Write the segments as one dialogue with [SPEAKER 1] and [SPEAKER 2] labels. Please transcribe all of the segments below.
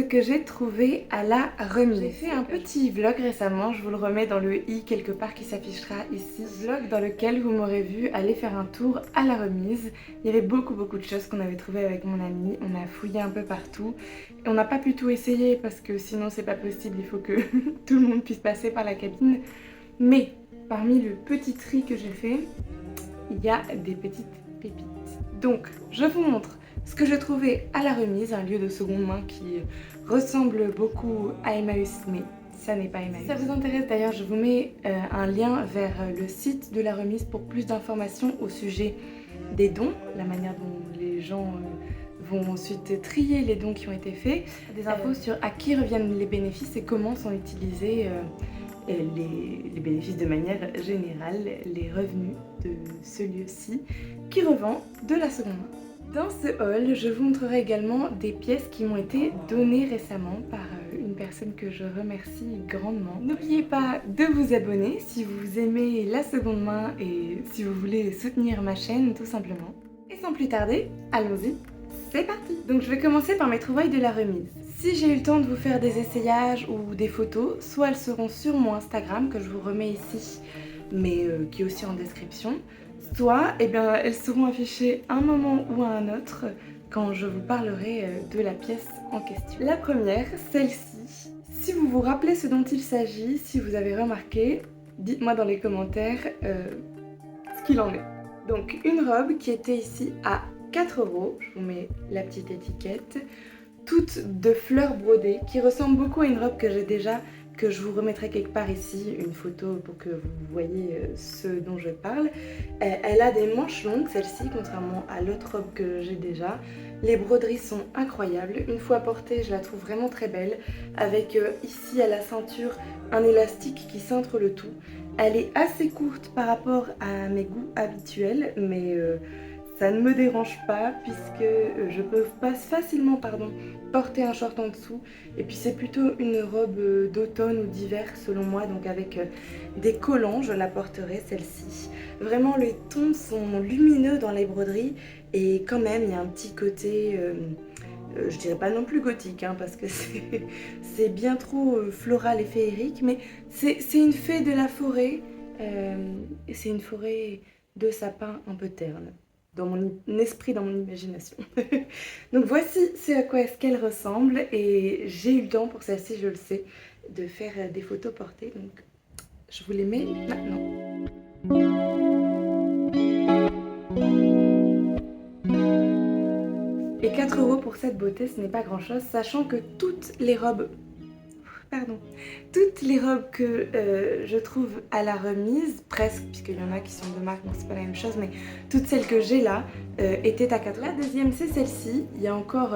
[SPEAKER 1] que j'ai trouvé à la remise. J'ai fait un petit vlog récemment, je vous le remets dans le i quelque part qui s'affichera ici. Vlog dans lequel vous m'aurez vu aller faire un tour à la remise. Il y avait beaucoup de choses qu'on avait trouvées avec mon ami, on a fouillé un peu partout. Et on n'a pas pu tout essayer parce que sinon c'est pas possible, il faut que tout le monde puisse passer par la cabine. Mais parmi le petit tri que j'ai fait, il y a des petites pépites. Donc je vous montre ce que j'ai trouvé à la remise, un lieu de seconde main qui ressemble beaucoup à Emmaüs, mais ça n'est pas Emmaüs. Si ça vous intéresse d'ailleurs, je vous mets un lien vers le site de la remise pour plus d'informations au sujet des dons, la manière dont les gens vont ensuite trier les dons qui ont été faits, des infos sur à qui reviennent les bénéfices et comment sont utilisés les bénéfices de manière générale, les revenus de ce lieu-ci qui revend de la seconde main. Dans ce haul, je vous montrerai également des pièces qui m'ont été données récemment par une personne que je remercie grandement. N'oubliez pas de vous abonner si vous aimez la seconde main et si vous voulez soutenir ma chaîne tout simplement. Et sans plus tarder, allons-y, c'est parti! Donc je vais commencer par mes trouvailles de la remise. Si j'ai eu le temps de vous faire des essayages ou des photos, soit elles seront sur mon Instagram que je vous remets ici, mais qui est aussi en description, soit elles seront affichées à un moment ou à un autre quand je vous parlerai de la pièce en question. La première, celle-ci. Si vous vous rappelez ce dont il s'agit, si vous avez remarqué, dites-moi dans les commentaires ce qu'il en est. Donc une robe qui était ici à 4 €, je vous mets la petite étiquette, toute de fleurs brodées, qui ressemble beaucoup à une robe que j'ai déjà, que je vous remettrai quelque part ici, une photo pour que vous voyez ce dont je parle. Elle a des manches longues, celle-ci, contrairement à l'autre robe que j'ai déjà. Les broderies sont incroyables. Une fois portée, je la trouve vraiment très belle, avec ici à la ceinture un élastique qui cintre le tout. Elle est assez courte par rapport à mes goûts habituels, mais ça ne me dérange pas puisque je peux facilement porter un short en dessous. Et puis c'est plutôt une robe d'automne ou d'hiver selon moi, donc avec des collants, je la porterai celle-ci. Vraiment les tons sont lumineux dans les broderies et quand même il y a un petit côté, je dirais pas non plus gothique parce que c'est bien trop floral et féerique, mais c'est une fée de la forêt et c'est une forêt de sapins un peu terne. Dans mon esprit, dans mon imagination. Donc voici ce à quoi est-ce qu'elle ressemble et j'ai eu le temps pour celle-ci, je le sais, de faire des photos portées, donc je vous les mets maintenant. Et 4 € pour cette beauté, ce n'est pas grand-chose, sachant que toutes les robes que je trouve à la remise, presque, puisqu'il y en a qui sont de marque, bon c'est pas la même chose, mais toutes celles que j'ai là étaient à 4 €. La deuxième c'est celle-ci, il y a encore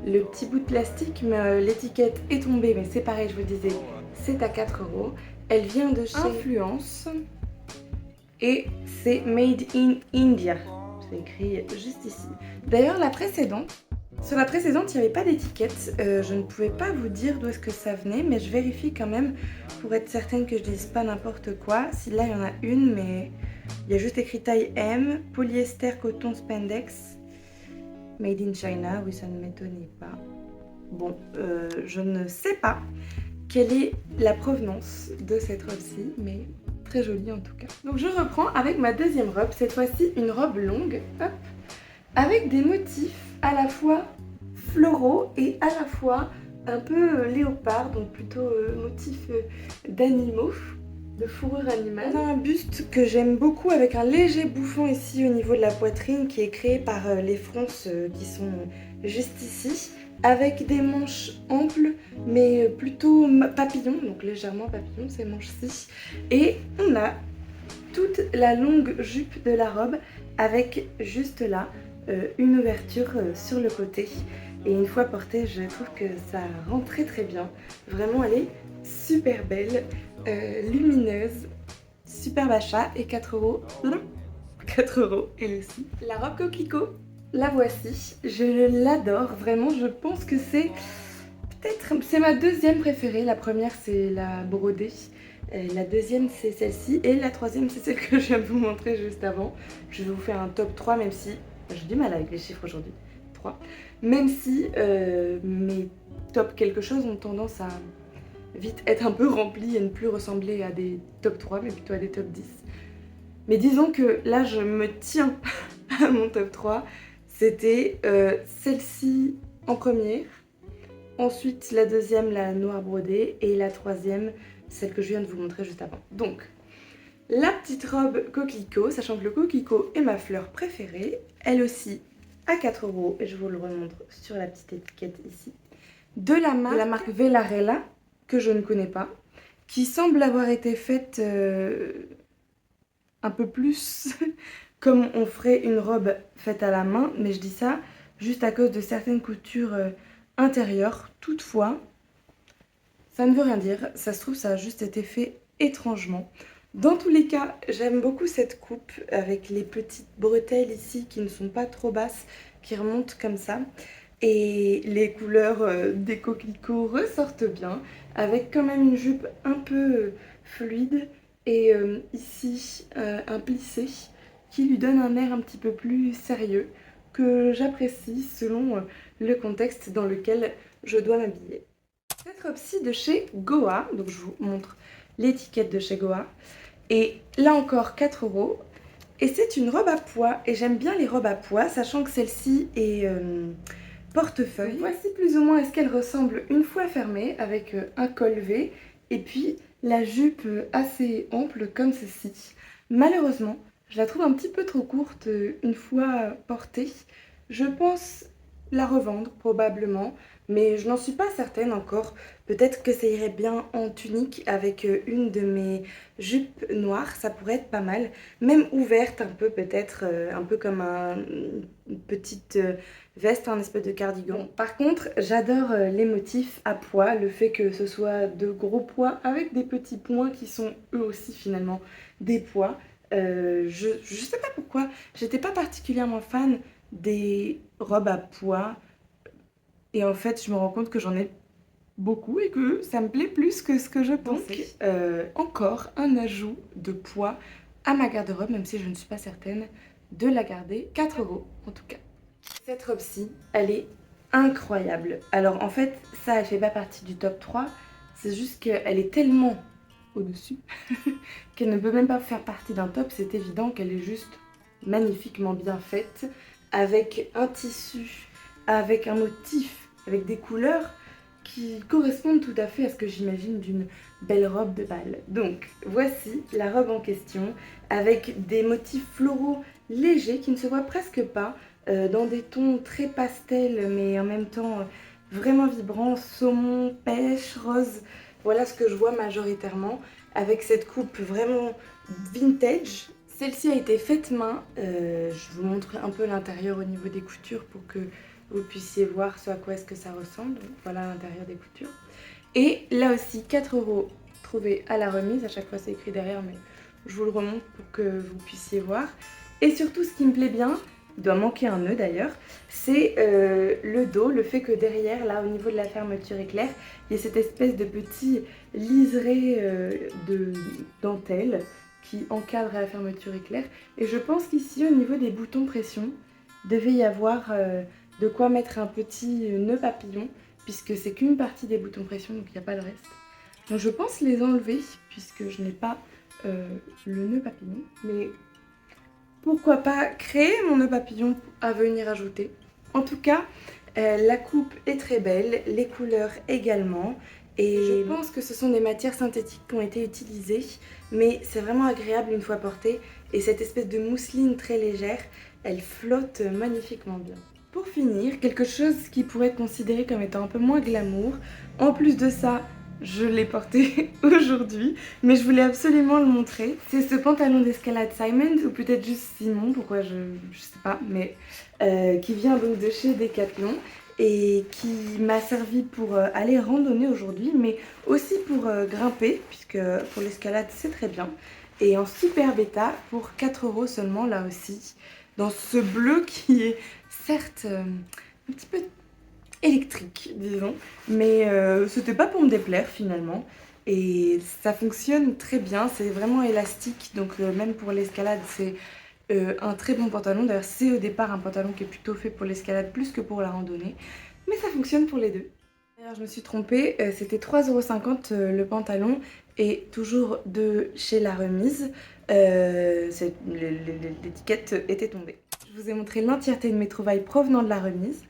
[SPEAKER 1] le petit bout de plastique, mais l'étiquette est tombée, mais c'est pareil, je vous le disais, c'est à 4 €. Elle vient de chez Influence et c'est Made in India, c'est écrit juste ici. D'ailleurs sur la précédente, il n'y avait pas d'étiquette, je ne pouvais pas vous dire d'où est-ce que ça venait, mais je vérifie quand même pour être certaine que je dise pas n'importe quoi. Si là il y en a une, mais il y a juste écrit taille M, polyester, coton, spandex, made in China, oui ça ne m'étonnait pas. Bon, je ne sais pas quelle est la provenance de cette robe-ci, mais très jolie en tout cas. Donc je reprends avec ma deuxième robe, cette fois-ci une robe longue, hop, avec des motifs à la fois floraux et à la fois un peu léopard, donc plutôt motif d'animaux, de fourrure animale. On a un buste que j'aime beaucoup avec un léger bouffon ici au niveau de la poitrine qui est créé par les fronces qui sont juste ici, avec des manches amples mais plutôt papillon, donc légèrement papillon ces manches-ci. Et on a toute la longue jupe de la robe avec juste là une ouverture sur le côté. Et une fois portée, je trouve que ça rend très bien. Vraiment, elle est super belle, lumineuse, superbe achat et 4 €. 4 € elle aussi. La robe coquelicot, la voici. Je l'adore, vraiment. Je pense que c'est ma deuxième préférée. La première, c'est la brodée. La deuxième, c'est celle-ci. Et la troisième, c'est celle que je viens de vous montrer juste avant. Je vais vous faire un top 3, même si j'ai du mal avec les chiffres aujourd'hui. 3. Même si mes top quelque chose ont tendance à vite être un peu remplis et ne plus ressembler à des top 3 mais plutôt à des top 10. Mais disons que là je me tiens à mon top 3. C'était celle-ci en première, ensuite la deuxième, la noire brodée, et la troisième, celle que je viens de vous montrer juste avant. Donc, la petite robe coquelicot, sachant que le coquelicot est ma fleur préférée, elle aussi à 4 €, et je vous le remontre sur la petite étiquette ici, de la marque Velarella, que je ne connais pas, qui semble avoir été faite un peu plus comme on ferait une robe faite à la main, mais je dis ça juste à cause de certaines coutures intérieures. Toutefois, ça ne veut rien dire, ça se trouve ça a juste été fait étrangement. Dans tous les cas, j'aime beaucoup cette coupe avec les petites bretelles ici qui ne sont pas trop basses, qui remontent comme ça. Et les couleurs des coquelicots ressortent bien, avec quand même une jupe un peu fluide et ici un plissé qui lui donne un air un petit peu plus sérieux que j'apprécie selon le contexte dans lequel je dois m'habiller. Cette robe-ci de chez Goa, donc je vous montre l'étiquette de chez Goa, et là encore 4 €. Et c'est une robe à pois, et j'aime bien les robes à pois, sachant que celle-ci est portefeuille. Voici plus ou moins à ce qu'elle ressemble une fois fermée, avec un col V, et puis la jupe assez ample comme ceci. Malheureusement, je la trouve un petit peu trop courte une fois portée. Je pense la revendre probablement, mais je n'en suis pas certaine encore. Peut-être que ça irait bien en tunique avec une de mes jupes noires, ça pourrait être pas mal. Même ouverte un peu peut-être, un peu comme une petite veste, un espèce de cardigan. Bon, par contre, j'adore les motifs à pois, le fait que ce soit de gros pois avec des petits points qui sont eux aussi finalement des pois. Je sais pas pourquoi, j'étais pas particulièrement fan des robes à pois. Et en fait, je me rends compte que j'en ai beaucoup et que ça me plaît plus que ce que je pensais. Donc, encore un ajout de poids à ma garde-robe, même si je ne suis pas certaine de la garder. 4 € en tout cas. Cette robe-ci, elle est incroyable. Alors en fait, ça, elle fait pas partie du top 3. C'est juste qu'elle est tellement au-dessus qu'elle ne peut même pas faire partie d'un top. C'est évident qu'elle est juste magnifiquement bien faite, avec un tissu, avec un motif, avec des couleurs qui correspondent tout à fait à ce que j'imagine d'une belle robe de bal. Donc voici la robe en question, avec des motifs floraux légers qui ne se voient presque pas, dans des tons très pastels mais en même temps vraiment vibrants, saumon, pêche, rose. Voilà ce que je vois majoritairement, avec cette coupe vraiment vintage. Celle-ci a été faite main, je vous montre un peu l'intérieur au niveau des coutures pour que vous puissiez voir ce à quoi est-ce que ça ressemble. Voilà l'intérieur des coutures. Et là aussi 4 € trouvés à la remise, à chaque fois c'est écrit derrière mais je vous le remonte pour que vous puissiez voir. Et surtout ce qui me plaît bien, il doit manquer un nœud d'ailleurs, c'est le dos, le fait que derrière, là au niveau de la fermeture éclair, il y a cette espèce de petit liseré de dentelle qui encadre la fermeture éclair. Et je pense qu'ici au niveau des boutons pression, il devait y avoir de quoi mettre un petit nœud papillon, puisque c'est qu'une partie des boutons pression, donc il n'y a pas le reste. Donc je pense les enlever, puisque je n'ai pas le nœud papillon, mais pourquoi pas créer mon nœud papillon à venir ajouter. En tout cas, la coupe est très belle, les couleurs également, et je pense que ce sont des matières synthétiques qui ont été utilisées, mais c'est vraiment agréable une fois portée, et cette espèce de mousseline très légère, elle flotte magnifiquement bien. Pour finir, quelque chose qui pourrait être considéré comme étant un peu moins glamour. En plus de ça, je l'ai porté aujourd'hui, mais je voulais absolument le montrer. C'est ce pantalon d'escalade Simons, ou peut-être juste Simon, pourquoi je sais pas, mais qui vient donc de chez Decathlon et qui m'a servi pour aller randonner aujourd'hui, mais aussi pour grimper, puisque pour l'escalade c'est très bien. Et en super bêta pour 4 € seulement là aussi, dans ce bleu qui est certes un petit peu électrique, disons, mais c'était pas pour me déplaire finalement. Et ça fonctionne très bien, c'est vraiment élastique, donc même pour l'escalade c'est un très bon pantalon. D'ailleurs c'est au départ un pantalon qui est plutôt fait pour l'escalade plus que pour la randonnée, mais ça fonctionne pour les deux. D'ailleurs je me suis trompée, c'était 3,50 € le pantalon et toujours de chez La Remise. L'étiquette était tombée. Je vous ai montré l'entièreté de mes trouvailles provenant de La Remise.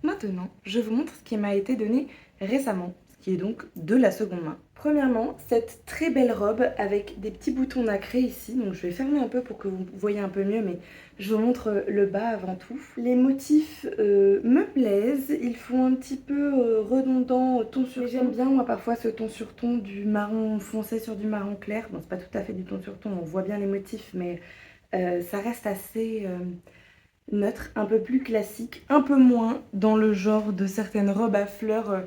[SPEAKER 1] Maintenant, je vous montre ce qui m'a été donné récemment, ce qui est donc de la seconde main. Premièrement, cette très belle robe avec des petits boutons nacrés ici. Donc je vais fermer un peu pour que vous voyez un peu mieux, mais je vous montre le bas avant tout. Les motifs me plaisent, ils font un petit peu redondant ton sur ton. J'aime bien moi parfois ce ton sur ton du marron foncé sur du marron clair. Bon, c'est pas tout à fait du ton sur ton, on voit bien les motifs, mais ça reste assez neutre, un peu plus classique, un peu moins dans le genre de certaines robes à fleurs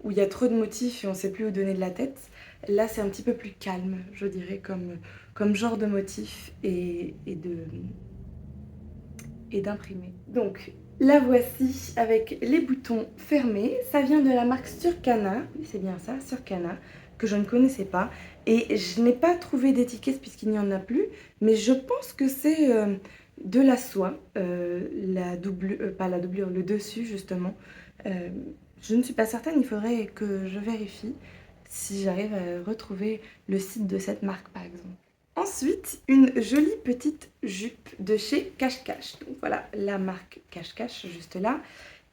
[SPEAKER 1] où il y a trop de motifs et on ne sait plus où donner de la tête. Là, c'est un petit peu plus calme, je dirais, comme genre de motif et d'imprimé. Donc, la voici avec les boutons fermés. Ça vient de la marque Surcana, oui, c'est bien ça, Surcana, que je ne connaissais pas. Et je n'ai pas trouvé d'étiquette puisqu'il n'y en a plus, mais je pense que c'est de la soie, pas la doublure, le dessus justement. Euh, je ne suis pas certaine, il faudrait que je vérifie si j'arrive à retrouver le site de cette marque par exemple. Ensuite, une jolie petite jupe de chez Cache Cache. Donc voilà la marque Cache Cache juste là.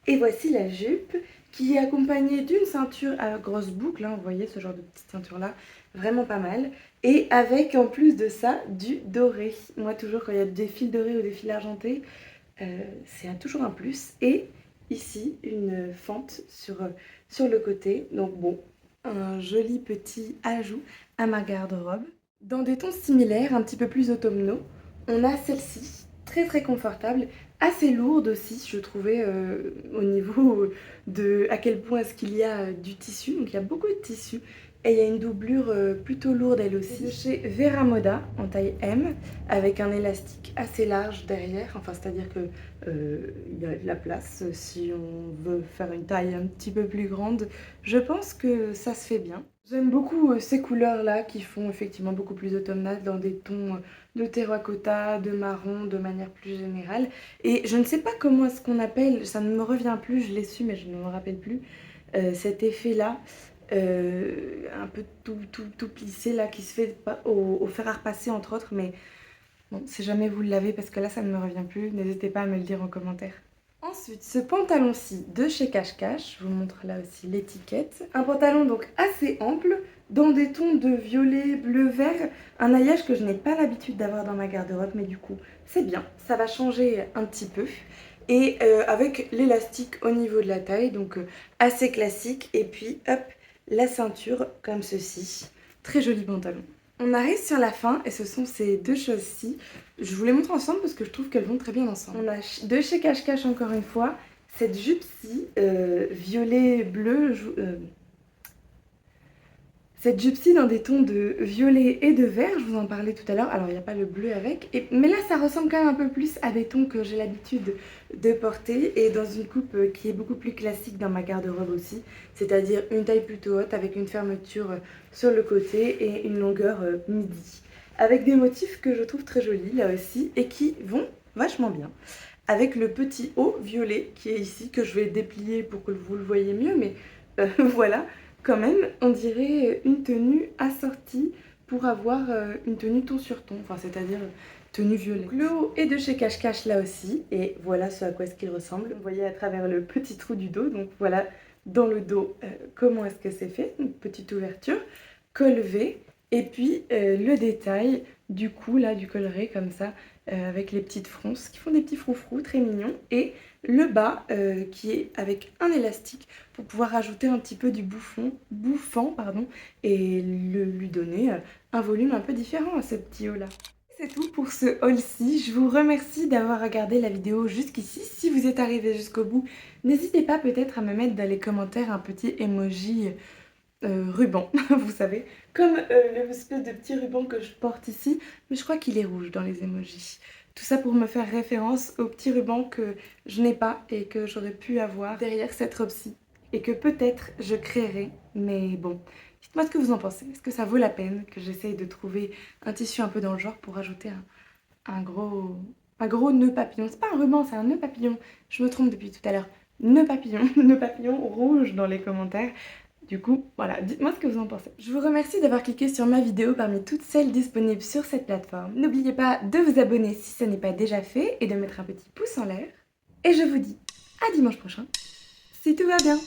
[SPEAKER 1] Et voici la jupe qui est accompagnée d'une ceinture à grosse boucle. Hein, vous voyez ce genre de petite ceinture là, vraiment pas mal. Et avec en plus de ça du doré. Moi toujours quand il y a des fils dorés ou des fils argentés, c'est toujours un plus. Et ici une fente sur le côté. Donc bon, un joli petit ajout à ma garde-robe. Dans des tons similaires, un petit peu plus automnaux, on a celle-ci, très très confortable, assez lourde aussi, je trouvais, au niveau de à quel point est-ce qu'il y a du tissu. Donc il y a beaucoup de tissu et il y a une doublure plutôt lourde elle aussi. C'est de chez Vera Moda en taille M, avec un élastique assez large derrière, enfin c'est-à-dire que il y a de la place si on veut faire une taille un petit peu plus grande. Je pense que ça se fait bien. J'aime beaucoup ces couleurs-là qui font effectivement beaucoup plus automnales dans des tons de terracotta, de marron, de manière plus générale. Et je ne sais pas comment est-ce qu'on appelle, ça ne me revient plus, je l'ai su mais je ne me rappelle plus, cet effet-là, un peu tout plissé là qui se fait au fer à repasser entre autres. Mais bon, si jamais vous l'avez, parce que là ça ne me revient plus, n'hésitez pas à me le dire en commentaire. Ensuite, ce pantalon-ci de chez Cache Cache, je vous montre là aussi l'étiquette. Un pantalon donc assez ample, dans des tons de violet, bleu, vert, un alliage que je n'ai pas l'habitude d'avoir dans ma garde-robe, mais du coup, c'est bien, ça va changer un petit peu. Et avec l'élastique au niveau de la taille, donc assez classique, et puis hop, la ceinture comme ceci. Très joli pantalon. On arrive sur la fin et ce sont ces deux choses-ci. Je vous les montre ensemble parce que je trouve qu'elles vont très bien ensemble. On a de chez Cache Cache encore une fois, cette jupe-ci, violet, bleu, cette jupe-ci dans des tons de violet et de vert, je vous en parlais tout à l'heure. Alors il n'y a pas le bleu avec, mais là ça ressemble quand même un peu plus à des tons que j'ai l'habitude de porter et dans une coupe qui est beaucoup plus classique dans ma garde-robe aussi. C'est-à-dire une taille plutôt haute avec une fermeture sur le côté et une longueur midi. Avec des motifs que je trouve très jolis là aussi et qui vont vachement bien. Avec le petit haut violet qui est ici, que je vais déplier pour que vous le voyez mieux, mais voilà. Quand même, on dirait une tenue assortie pour avoir une tenue ton sur ton, enfin c'est-à-dire tenue violet. Le haut est de chez Cache Cache là aussi, et voilà ce à quoi est-ce qu'il ressemble. Vous voyez à travers le petit trou du dos, donc voilà dans le dos comment est-ce que c'est fait, une petite ouverture, col V, et puis le détail du cou là, du collet comme ça, avec les petites fronces qui font des petits froufrous très mignons, et le bas qui est avec un élastique pour pouvoir rajouter un petit peu du bouffant pardon, et lui donner un volume un peu différent à ce petit haut là. C'est tout pour ce haul-ci. Je vous remercie d'avoir regardé la vidéo jusqu'ici. Si vous êtes arrivé jusqu'au bout, n'hésitez pas peut-être à me mettre dans les commentaires un petit emoji ruban, vous savez, comme l'espèce de petit ruban que je porte ici, mais je crois qu'il est rouge dans les emojis. Tout ça pour me faire référence au petit ruban que je n'ai pas et que j'aurais pu avoir derrière cette robe-ci et que peut-être je créerai, mais bon, dites-moi ce que vous en pensez. Est-ce que ça vaut la peine que j'essaye de trouver un tissu un peu dans le genre pour ajouter un gros nœud papillon. C'est pas un ruban, c'est un nœud papillon. Je me trompe depuis tout à l'heure. Nœud papillon, nœud papillon rouge dans les commentaires. Du coup, voilà, dites-moi ce que vous en pensez. Je vous remercie d'avoir cliqué sur ma vidéo parmi toutes celles disponibles sur cette plateforme. N'oubliez pas de vous abonner si ce n'est pas déjà fait et de mettre un petit pouce en l'air. Et je vous dis à dimanche prochain, si tout va bien.